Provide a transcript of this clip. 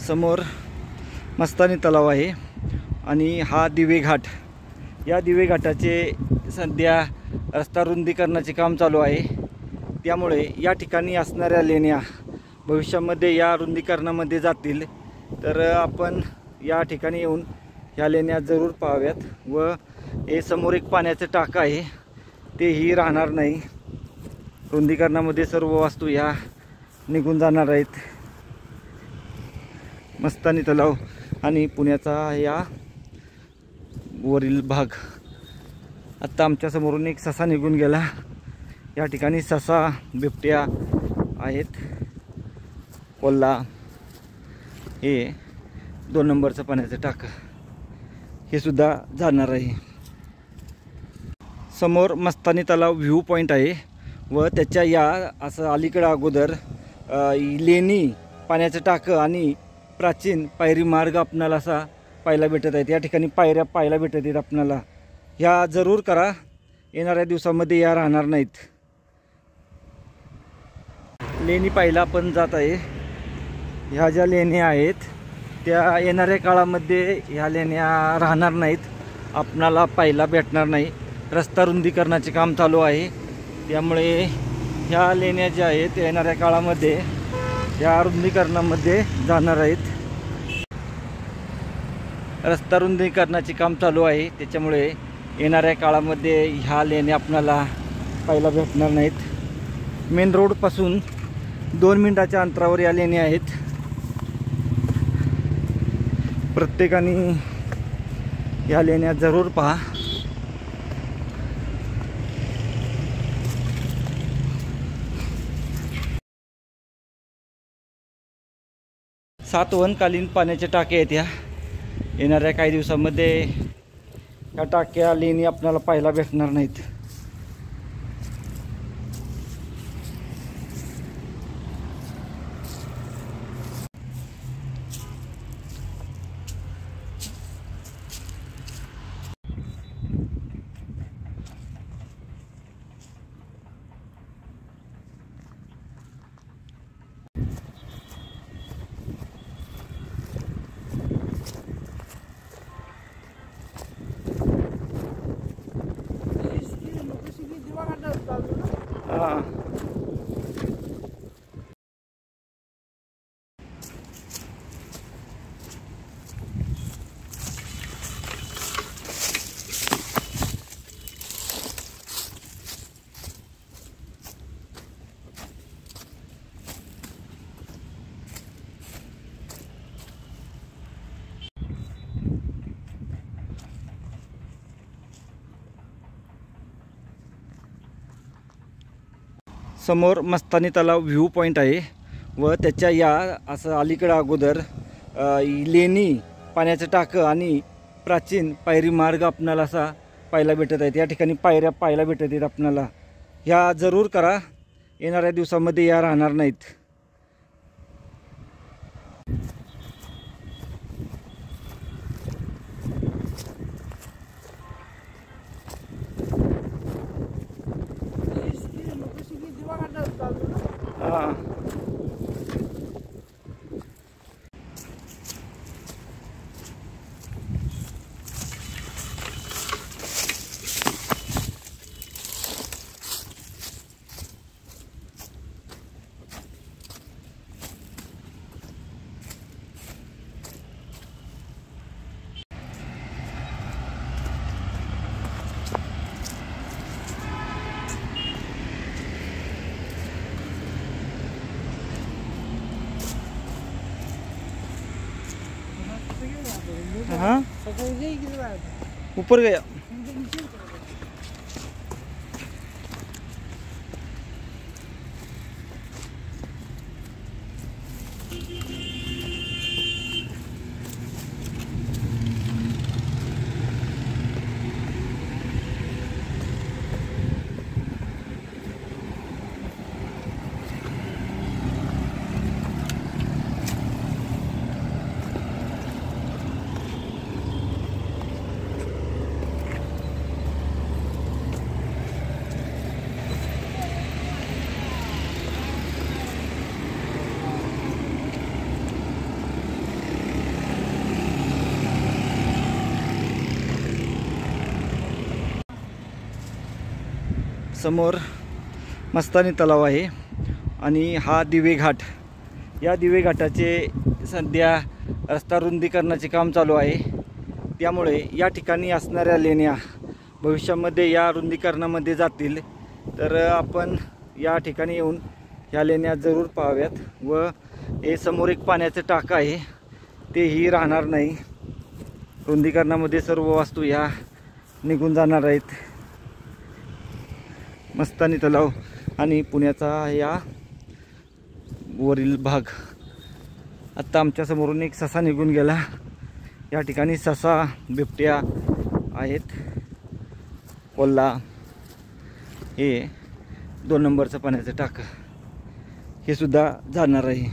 समोर मस्तानी तलाव आहे आणि हा दिवे घाट, या दिवे घाटाचे सध्या रस्ता रुंदीकरणाचे काम चालू आहे। त्यामुळे या ठिकाणी असणाऱ्या लेण्या भविष्यामध्ये या रुंदीकरणामध्ये जातील, तर आपण या ठिकाणी येऊन ह्या लेण्या जरूर पाहाव्यात। व हे समोर एक पाण्याचं टाकं आहे, तेही राहणार नाही। रुंदीकरणामध्ये सर्व वास्तू या निघून जाणार आहेत। मस्तानी तलाव आणि पुण्याचा या वरील भाग। आता आमच्या समोरून एक ससा निघून गेला। या ठिकाणी ससा, बिबट्या आहेत। कोल्हा, हे 2 नंबरचं पाण्याचं टाकं, हे सुद्धा जाणार आहे। समोर मस्तानी तलाव व्ह्यू पॉईंट आहे व त्याच्या या असं अलीकडे अगोदर लेणी, पाण्याचं टाकं आणि प्राचीन पायरी मार्ग आपणाला असा पाहायला भेटत आहेत। या ठिकाणी पायऱ्या पाहायला भेटत आहेत आपणाला। ह्या जरूर करा, येणाऱ्या दिवसामध्ये या राहणार नाहीत। लेणी पाहायला आपण जात आहे। ह्या ज्या लेण्या आहेत त्या येणाऱ्या काळामध्ये ह्या लेण्या राहणार नाहीत, आपणाला पाहायला भेटणार नाही। रस्ता रुंदीकरणाचे काम चालू आहे, त्यामुळे ह्या लेण्या ज्या आहेत येणाऱ्या काळामध्ये या रुंदीकरणामध्ये जाणार आहेत। रस्ता रुंदीकरणाचे काम चालू आहे, त्याच्यामुळे येणाऱ्या काळामध्ये ह्या लेण्या आपणाला पाहायला भेटणार नाहीत। मेन रोडपासून 2 मिनिटाच्या अंतरावर या लेण्या आहेत। प्रत्येकाने या लेण्या जरूर पहा। सातवनकालीन पाण्याचे टाके आहेत। येणाऱ्या काही दिवसामध्ये या टाक्या, लेणी आपल्याला पाहायला भेटणार नाहीत। हाँ, समोर मस्तानी तलाव व्ह्यू पॉईंट आहे व त्याच्या या असं अलीकडे अगोदर लेणी, पाण्याचं टाकं आणि प्राचीन पायरी मार्ग आपणाला असा पाहायला भेटत आहेत। या ठिकाणी पायऱ्या पाहायला भेटत आहेत आपणाला। ह्या जरूर करा, येणाऱ्या दिवसामध्ये या राहणार नाहीत। हाँ, हाँ, ऊपर गया। समोर मस्तानी तलाव आहे आणि हा दिवे घाट, या दिवे घाटाचे सध्या रस्ता रुंदीकरणाचे काम चालू आहे। त्यामुळे या ठिकाणी असणाऱ्या लेण्या भविष्यामध्ये या रुंदीकरणामध्ये जातील, तर आपण या ठिकाणी येऊन ह्या लेण्या जरूर पाहाव्यात। व हे समोर एक पाण्याचं टाकं आहे, तेही राहणार नाही। रुंदीकरणामध्ये सर्व वास्तू ह्या निघून जाणार आहेत। मस्तानी तलाव आणि पुण्याचा या वरील भाग। आत्ता आमच्या समोरून एक ससा निघून गेला। या ठिकाणी ससा, बिबट्या आहेत। कोल्हा, हे 2 नंबरचं पाण्याचं टाकं हे सुद्धा जाणार आहे।